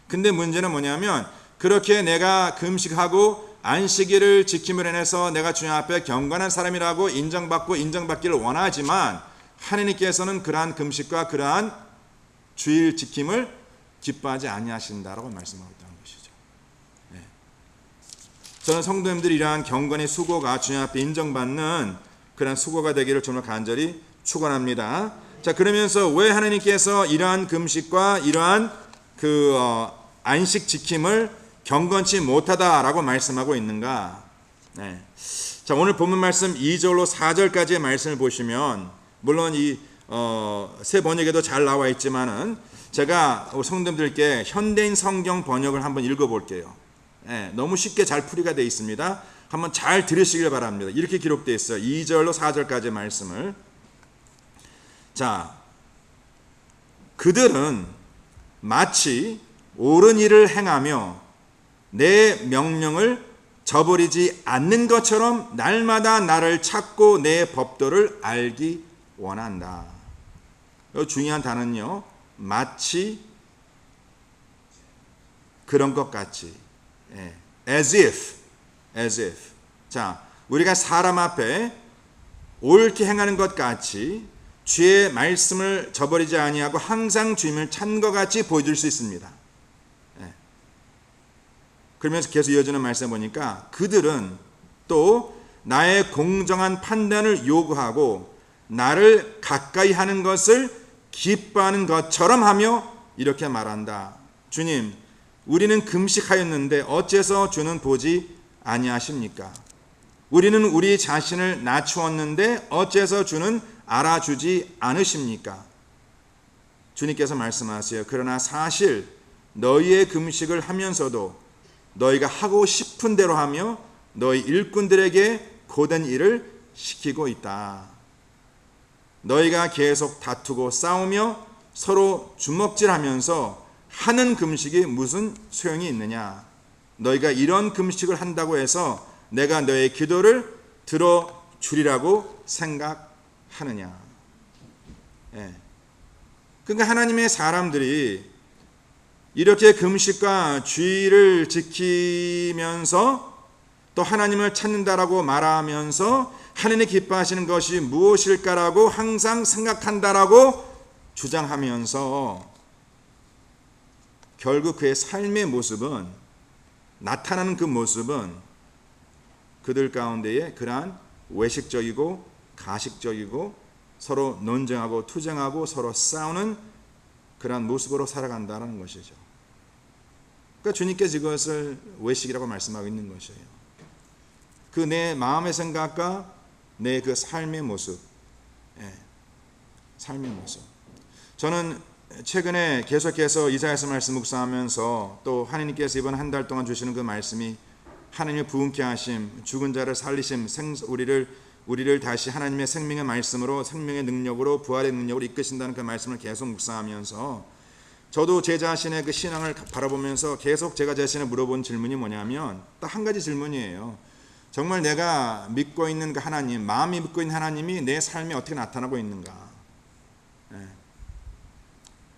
Speaker 1: 근데 문제는 뭐냐면, 그렇게 내가 금식하고 안식일을 지킴으로 인해서 내가 주님 앞에 경건한 사람이라고 인정받기를 원하지만, 하나님께서는 그러한 금식과 그러한 주일 지킴을 기뻐하지 아니하신다라고 말씀하고 있다는 것이죠. 저는 성도님들이 이러한 경건의 수고가 주님 앞에 인정받는 그런 수고가 되기를 정말 간절히 축원합니다. 자, 그러면서 왜 하나님께서 이러한 금식과 이러한 안식 지킴을 경건치 못하다라고 말씀하고 있는가? 자, 오늘 본문 말씀 2절로 4절까지의 말씀을 보시면, 물론 이 새 번역에도 잘 나와 있지만은 제가 성도님들께 현대인 성경 번역을 한번 읽어볼게요. 너무 쉽게 잘 풀이가 되어 있습니다. 한번 잘 들으시길 바랍니다. 이렇게 기록되어 있어요. 2절로 4절까지의 말씀을. 자, 그들은 마치 옳은 일을 행하며 내 명령을 저버리지 않는 것처럼 날마다 나를 찾고 내 법도를 알기 원한다. 중요한 단어는요, 마치 그런 것 같이, as if. 자, 우리가 사람 앞에 옳게 행하는 것 같이 주의 말씀을 저버리지 아니하고 항상 주님을 찾는 것 같이 보여줄 수 있습니다. 그러면서 계속 이어지는 말씀 보니까, 그들은 또 나의 공정한 판단을 요구하고 나를 가까이 하는 것을 기뻐하는 것처럼 하며 이렇게 말한다. 주님, 우리는 금식하였는데 어째서 주는 보지 아니하십니까? 우리는 우리 자신을 낮추었는데 어째서 주는 알아주지 않으십니까? 주님께서 말씀하세요. 그러나 사실 너희의 금식을 하면서도 너희가 하고 싶은 대로 하며 너희 일꾼들에게 고된 일을 시키고 있다. 너희가 계속 다투고 싸우며 서로 주먹질하면서 하는 금식이 무슨 소용이 있느냐? 너희가 이런 금식을 한다고 해서 내가 너의 기도를 들어주리라고 생각하느냐? 예. 그러니까 하나님의 사람들이 이렇게 금식과 주의를 지키면서 또 하나님을 찾는다라고 말하면서 하나님이 기뻐하시는 것이 무엇일까라고 항상 생각한다라고 주장하면서 결국 그의 삶의 모습은, 나타나는 그 모습은 그들 가운데에 그러한 외식적이고 가식적이고 서로 논쟁하고 투쟁하고 서로 싸우는 그러한 모습으로 살아간다는 것이죠. 그러니까 주님께서 이것을 외식이라고 말씀하고 있는 것이에요. 그 내 마음의 생각과 내 그 삶의 모습, 삶의 모습. 저는 최근에 계속해서 이사야서 말씀 묵상하면서 또 하나님께서 이번 한 달 동안 주시는 그 말씀이 하나님의 부흥케 하심, 죽은 자를 살리심, 우리를 다시 하나님의 생명의 말씀으로, 생명의 능력으로, 부활의 능력으로 이끄신다는 그 말씀을 계속 묵상하면서 저도 제 자신의 그 신앙을 바라보면서 계속 제가 자신을 물어본 질문이 뭐냐면 딱 한 가지 질문이에요. 정말 내가 믿고 있는 그 하나님, 마음이 믿고 있는 하나님이 내 삶에 어떻게 나타나고 있는가?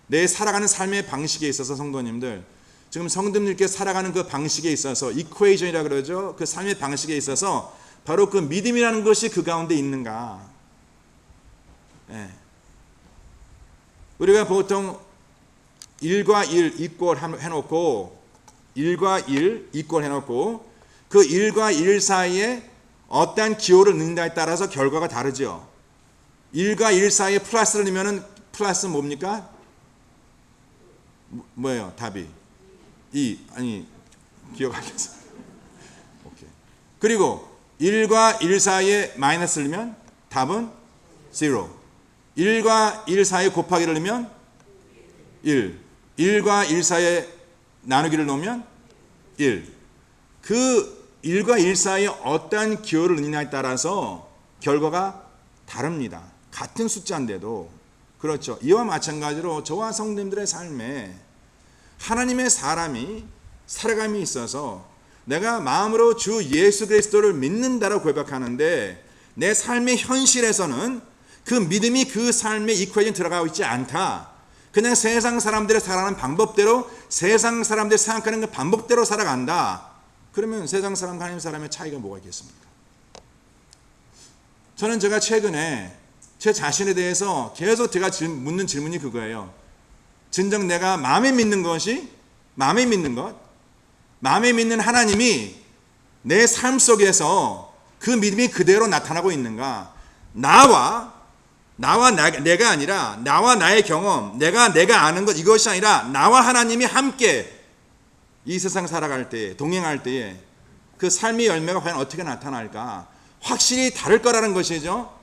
Speaker 1: 내 살아가는 삶의 방식에 있어서 성도님들, 지금 성도님들께서 살아가는 그 방식에 있어서 이퀘이션이라 그러죠. 그 삶의 방식에 있어서 바로 그 믿음이라는 것이 그 가운데 있는가? 우리가 보통 1과 1 이퀄 해놓고 1과 1 이퀄 해놓고 그 1과 1 사이에 어떠한 기호를 넣는다에 따라서 결과가 다르죠. 1과 1 사이에 플러스를 넣으면 플러스 뭡니까? 뭐예요? 답이 2. 아니 기억하겠어. 오케이. 그리고 1과 1 사이에 마이너스를 넣으면 답은 0. 1과 1 사이에 곱하기를 넣으면 1. 1과 1 사이에 나누기를 놓으면 1. 그 1과 1 사이에 어떠한 기호를 넣느냐에 따라서 결과가 다릅니다. 같은 숫자인데도. 그렇죠. 이와 마찬가지로 저와 성도님들의 삶에 하나님의 사람이 살아감이 있어서 내가 마음으로 주 예수 그리스도를 믿는다라고 고백하는데 내 삶의 현실에서는 그 믿음이 그 삶의 이퀄에 들어가고 있지 않다. 그냥 세상 사람들이 살아가는 방법대로, 세상 사람들이 생각하는 그 방법대로 살아간다. 그러면 세상 사람과 하나님 사람의 차이가 뭐가 있겠습니까? 저는 제가 최근에 제 자신에 대해서 계속 제가 묻는 질문이 그거예요. 진정 내가 마음에 믿는 것이, 마음에 믿는 것, 마음에 믿는 하나님이 내 삶 속에서 그 믿음이 그대로 나타나고 있는가? 내가 아니라 나와 나의 경험, 내가 아는 것, 이것이 아니라 나와 하나님이 함께 이 세상 살아갈 때, 동행할 때에 그 삶의 열매가 과연 어떻게 나타날까? 확실히 다를 거라는 것이죠.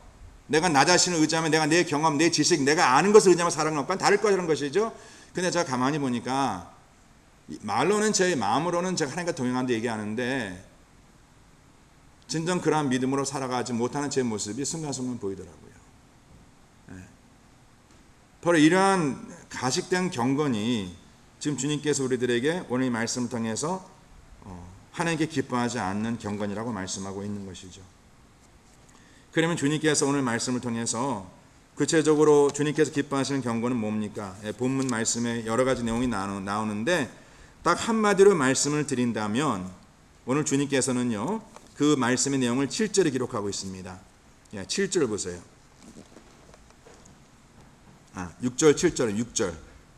Speaker 1: 내가 나 자신을 의지하면, 내가 내 경험, 내 지식, 내가 아는 것을 의지하면 살아가는 것과는 다를 거라는 것이죠. 근데 제가 가만히 보니까 말로는 제 마음으로는 제가 하나님과 동행한다 얘기하는데 진정 그러한 믿음으로 살아가지 못하는 제 모습이 순간순간 보이더라고요. 바로 이러한 가식된 경건이 지금 주님께서 우리들에게 오늘 이 말씀을 통해서 하나님께 기뻐하지 않는 경건이라고 말씀하고 있는 것이죠. 그러면 주님께서 오늘 말씀을 통해서 구체적으로 주님께서 기뻐하시는 경건은 뭡니까? 본문 말씀에 여러 가지 내용이 나오는데 딱 한마디로 말씀을 드린다면 오늘 주님께서는요 그 말씀의 내용을 7절에 기록하고 있습니다. 7절 보세요. 6절 7절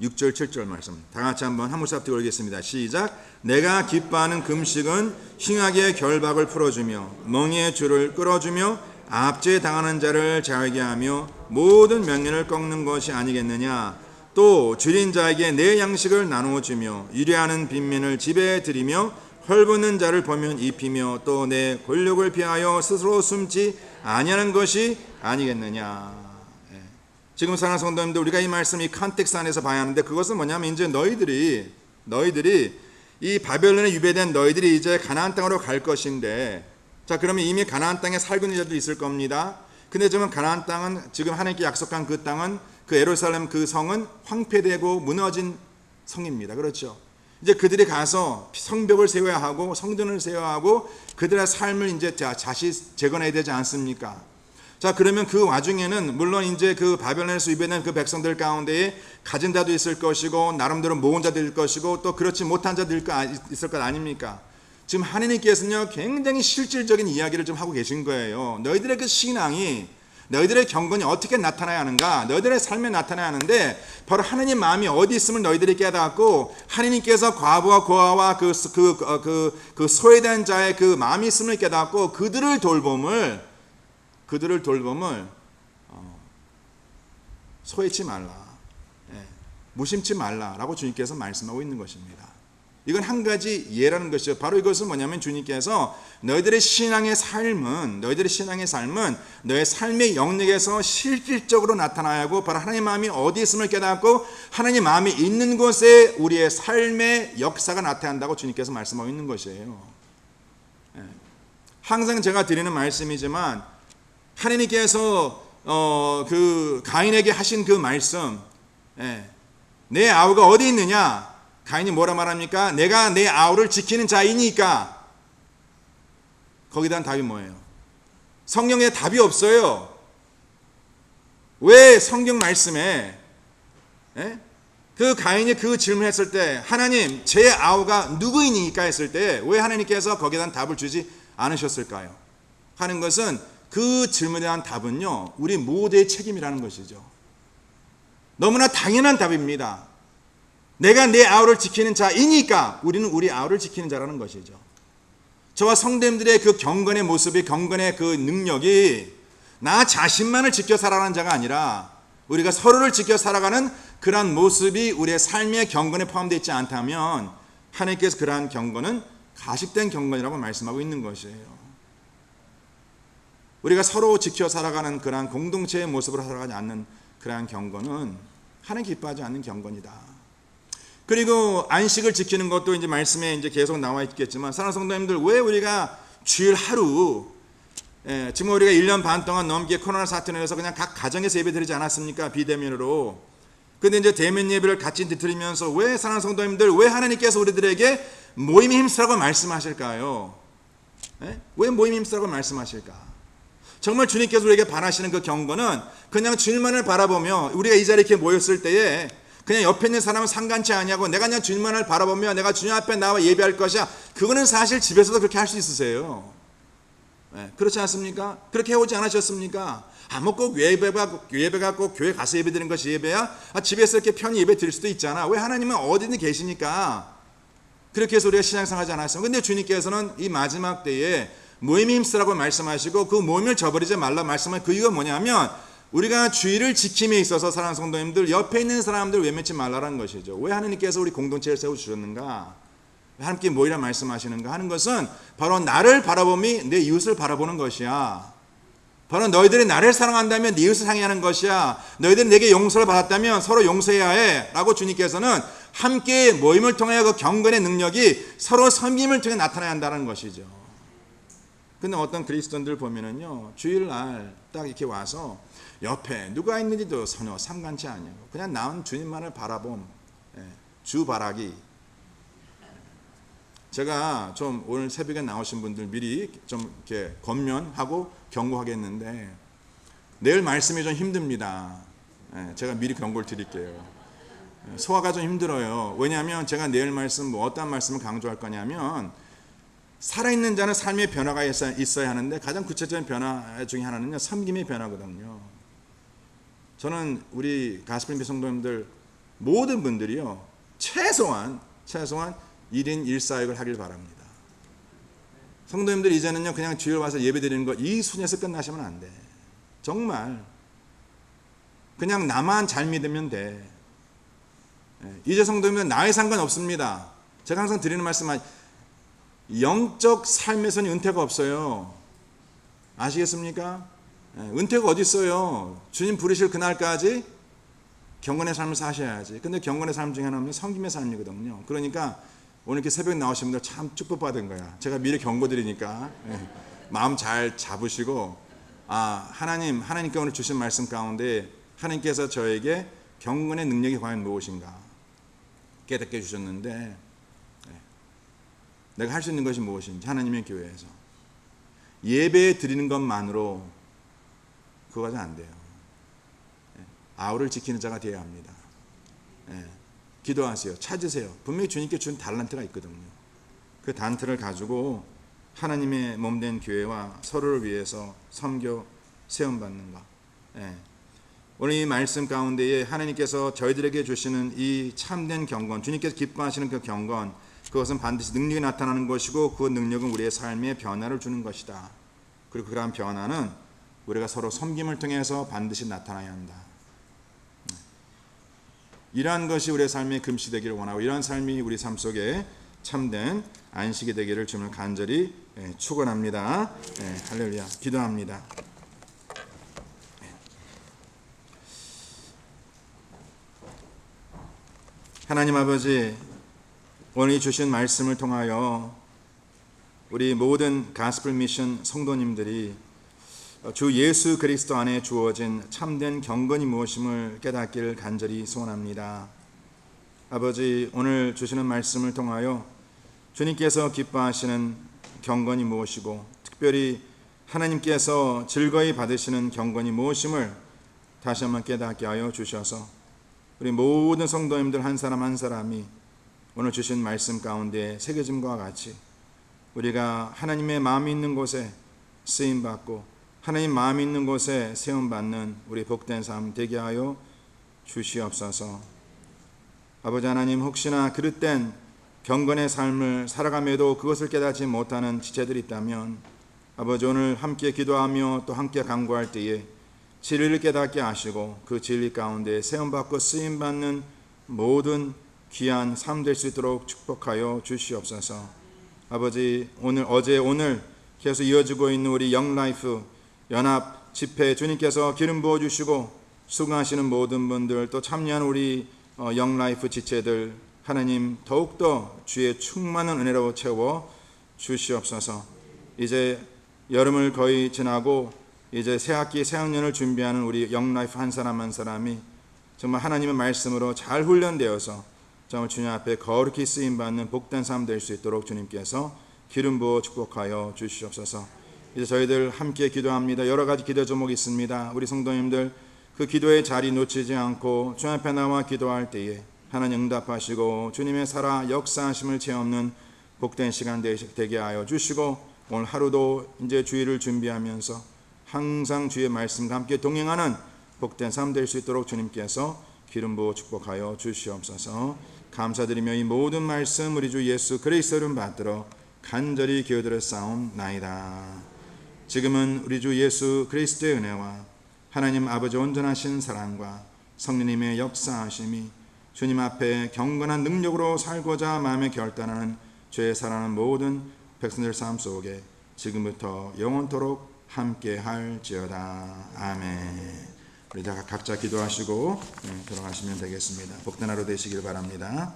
Speaker 1: 6절 7절 말씀 다 같이 한번 한 목소리 앞뒤 올리겠습니다. 시작. 내가 기뻐하는 금식은 흉악의 결박을 풀어주며 멍에의 줄을 끌어주며 압제에 당하는 자를 자유하게 하며 모든 명령을 꺾는 것이 아니겠느냐. 또 줄인 자에게 내 양식을 나누어 주며 유례하는 빈민을 집에 들이며 헐벗는 자를 보면 입히며 또 내 권력을 피하여 스스로 숨지 아니하는 것이 아니겠느냐. 지금 사랑하는 성도님들, 우리가 이 말씀, 이 컨텍스트 안에서 봐야 하는데, 그것은 뭐냐면 이제 너희들이 이 바벨론에 유배된 너희들이 이제 가나안 땅으로 갈 것인데, 자, 그러면 이미 가나안 땅에 살고 있는 자도 있을 겁니다. 근데 지금 가나안 땅은, 지금 하나님께 약속한 그 땅은, 그 예루살렘 그 성은 황폐되고 무너진 성입니다. 그렇죠? 이제 그들이 가서 성벽을 세워야 하고 성전을 세워야 하고 그들의 삶을 이제 다시 재건해야 되지 않습니까? 자, 그러면 그 와중에는 물론 이제 그 바벨론에서 유배된 그 백성들 가운데에 가진 자도 있을 것이고 나름대로 모은 자도 있을 것이고 또 그렇지 못한 자도 있을 것 아닙니까? 지금 하나님께서는요 굉장히 실질적인 이야기를 좀 하고 계신 거예요. 너희들의 그 신앙이, 너희들의 경건이 어떻게 나타나야 하는가, 너희들의 삶에 나타나야 하는데, 바로 하나님 마음이 어디 있음을 너희들이 깨닫고 하나님께서 과부와 고아와 그 소외된 자의 그 마음이 있음을 깨닫고 그들을 돌봄을 소외치 말라, 무심치 말라라고 주님께서 말씀하고 있는 것입니다. 이건 한 가지 예라는 것이죠. 바로 이것은 뭐냐면 주님께서 너희들의 신앙의 삶은 너의 삶의 영역에서 실질적으로 나타나야 하고, 바로 하나님 마음이 어디 있음을 깨닫고 하나님 마음이 있는 곳에 우리의 삶의 역사가 나타난다고 주님께서 말씀하고 있는 것이에요. 항상 제가 드리는 말씀이지만 하나님께서 그 가인에게 하신 그 말씀, 내 아우가 어디 있느냐? 가인이 뭐라 말합니까? 내가 내 아우를 지키는 자이니까. 거기에 대한 답이 뭐예요? 성경에 답이 없어요. 왜 성경 말씀에 그 가인이 그 질문했을 때, 하나님 제 아우가 누구이니까 했을 때 왜 하나님께서 거기에 대한 답을 주지 않으셨을까요? 하는 것은, 그 질문에 대한 답은요 우리 모두의 책임이라는 것이죠. 너무나 당연한 답입니다. 내가 내 아우를 지키는 자이니까 우리는 우리 아우를 지키는 자라는 것이죠. 저와 성도님들의 그 경건의 모습이, 경건의 그 능력이 나 자신만을 지켜 살아가는 자가 아니라 우리가 서로를 지켜 살아가는 그러한 모습이 우리의 삶의 경건에 포함되어 있지 않다면 하나님께서 그러한 경건은 가식된 경건이라고 말씀하고 있는 것이에요. 우리가 서로 지켜 살아가는 그러한 공동체의 모습으로 살아가지 않는 그러한 경건은 하나님 기뻐하지 않는 경건이다. 그리고 안식을 지키는 것도 이제 말씀에 이제 계속 나와 있겠지만, 사랑하는 성도님들, 왜 우리가 주일 하루, 지금 우리가 1년 반 동안 넘게 코로나 사태로 인해서 그냥 각 가정에서 예배 드리지 않았습니까? 비대면으로. 근데 이제 대면 예배를 같이 드리면서 왜, 사랑하는 성도님들, 왜 하나님께서 우리들에게 모임에 힘쓰라고 말씀하실까요? 왜 모임에 힘쓰라고 말씀하실까? 정말 주님께서 우리에게 바라시는 그 경건은 그냥 주님만을 바라보며, 우리가 이 자리에 이렇게 모였을 때에 그냥 옆에 있는 사람은 상관치 않냐고, 내가 그냥 주님만을 바라보며 내가 주님 앞에 나와 예배할 것이야, 그거는 사실 집에서도 그렇게 할 수 있으세요. 그렇지 않습니까? 그렇게 해오지 않으셨습니까? 뭐 꼭 예배가 꼭 교회 가서 예배 드리는 것이 예배야? 집에서 이렇게 편히 예배 드릴 수도 있잖아. 왜? 하나님은 어디든 계시니까 그렇게 해서 우리가 신앙생활하지 않았어요. 근데 주님께서는 이 마지막 때에 모임에 힘쓰라고 말씀하시고 그 모임을 저버리지 말라 말씀하신 그 이유가 뭐냐면, 우리가 주의를 지킴에 있어서 사랑하는 성도님들, 옆에 있는 사람들 외면치 말라라는 것이죠. 왜 하나님께서 우리 공동체를 세워주셨는가, 함께 모이라 말씀하시는가 하는 것은 바로 나를 바라보며 내 이웃을 바라보는 것이야. 바로 너희들이 나를 사랑한다면 네 이웃을 사랑하는 것이야. 너희들이 내게 용서를 받았다면 서로 용서해야 해 라고 주님께서는 함께 모임을 통하여 그 경건의 능력이 서로 섬김을 통해 나타나야 한다는 것이죠. 근데 어떤 그리스도인들 보면은요, 주일날 딱 이렇게 와서 옆에 누가 있는지도 전혀 상관치 않냐고, 그냥 나는 주님만을 바라봄, 주 바라기. 제가 좀 오늘 새벽에 나오신 분들 미리 좀 이렇게 권면하고 경고하겠는데, 내일 말씀이 좀 힘듭니다. 제가 미리 경고를 드릴게요. 소화가 좀 힘들어요. 왜냐하면 제가 내일 말씀 어떤 말씀을 강조할 거냐면, 살아있는 자는 삶의 변화가 있어야 하는데 가장 구체적인 변화 중에 하나는요, 섬김의 변화거든요. 저는 우리 가스프림비 성도님들 모든 분들이요, 최소한 1인 1사역을 하길 바랍니다. 성도님들 이제는요, 그냥 주일 와서 예배 드리는 거 이 순에서 끝나시면 안 돼. 정말 그냥 나만 잘 믿으면 돼. 이제 성도님들 나에 상관없습니다. 제가 항상 드리는 말씀은, 영적 삶에서는 은퇴가 없어요. 아시겠습니까? 은퇴가 어디 있어요? 주님 부르실 그날까지 경건의 삶을 사셔야지. 근데 경건의 삶 중에 하나는 섬김의 삶이거든요. 그러니까 오늘 이렇게 새벽에 나오신 분들 참 축복받은 거야. 제가 미리 경고드리니까 마음 잘 잡으시고, 하나님께 오늘 주신 말씀 가운데 하나님께서 저에게 경건의 능력이 과연 무엇인가 깨닫게 해주셨는데, 내가 할 수 있는 것이 무엇인지, 하나님의 교회에서 예배 드리는 것만으로 그거가 안 돼요. 아우를 지키는 자가 되어야 합니다. 기도하세요. 찾으세요. 분명히 주님께 준 달란트가 있거든요. 그 달란트를 가지고 하나님의 몸된 교회와 서로를 위해서 섬겨 세움받는 것. 오늘 이 말씀 가운데에 하나님께서 저희들에게 주시는 이 참된 경건, 주님께서 기뻐하시는 그 경건, 그것은 반드시 능력이 나타나는 것이고 그 능력은 우리의 삶에 변화를 주는 것이다. 그리고 그러한 변화는 우리가 서로 섬김을 통해서 반드시 나타나야 한다. 이러한 것이 우리의 삶의 금시 되기를 원하고, 이러한 삶이 우리 삶 속에 참된 안식이 되기를 주님을 간절히 축원합니다. 할렐루야. 기도합니다. 하나님 아버지, 오늘 주신 말씀을 통하여 우리 모든 가스펠 미션 성도님들이 주 예수 그리스도 안에 주어진 참된 경건이 무엇임을 깨닫기를 간절히 소원합니다. 아버지, 오늘 주시는 말씀을 통하여 주님께서 기뻐하시는 경건이 무엇이고, 특별히 하나님께서 즐거이 받으시는 경건이 무엇임을 다시 한번 깨닫게 하여 주셔서 우리 모든 성도님들 한 사람 한 사람이 오늘 주신 말씀 가운데 새겨짐과 같이 우리가 하나님의 마음이 있는 곳에 쓰임받고 하나님 마음이 있는 곳에 세움받는 우리 복된 삶 되게 하여 주시옵소서. 아버지 하나님, 혹시나 그릇된 경건의 삶을 살아감에도 그것을 깨닫지 못하는 지체들이 있다면 아버지, 오늘 함께 기도하며 또 함께 간구할 때에 진리를 깨닫게 하시고 그 진리 가운데 세움받고 쓰임받는 모든 귀한 삶 될 수 있도록 축복하여 주시옵소서. 아버지, 오늘 계속 이어지고 있는 우리 영라이프 연합 집회 주님께서 기름 부어주시고 수고하시는 모든 분들, 또 참여한 우리 영라이프 지체들 하나님 더욱더 주의 충만한 은혜로 채워 주시옵소서. 이제 여름을 거의 지나고 이제 새학기 새학년을 준비하는 우리 영라이프 한 사람 한 사람이 정말 하나님의 말씀으로 잘 훈련되어서 정말 주님 앞에 거룩히 쓰임받는 복된 삶 될 수 있도록 주님께서 기름 부어 축복하여 주시옵소서. 이제 저희들 함께 기도합니다. 여러 가지 기도 제목이 있습니다. 우리 성도님들 그 기도의 자리 놓치지 않고 주님 앞에 나와 기도할 때에 하나님 응답하시고 주님의 살아 역사하심을 체험하는 복된 시간 되게 하여 주시고, 오늘 하루도 이제 주일을 준비하면서 항상 주의 말씀과 함께 동행하는 복된 삶 될 수 있도록 주님께서 기름 부어 축복하여 주시옵소서. 감사드리며 이 모든 말씀 우리 주 예수 그리스도를 이름 받들어 간절히 기도드려 싸움나이다. 지금은 우리 주 예수 그리스도의 은혜와 하나님 아버지 온전하신 사랑과 성령님의 역사하심이 주님 앞에 경건한 능력으로 살고자 마음에 결단하는 죄에 살아가는 모든 백성들 삶 속에 지금부터 영원토록 함께 할지어다. 아멘. 우리 다 각자 기도하시고 들어가시면 되겠습니다. 복된 하루 되시길 바랍니다.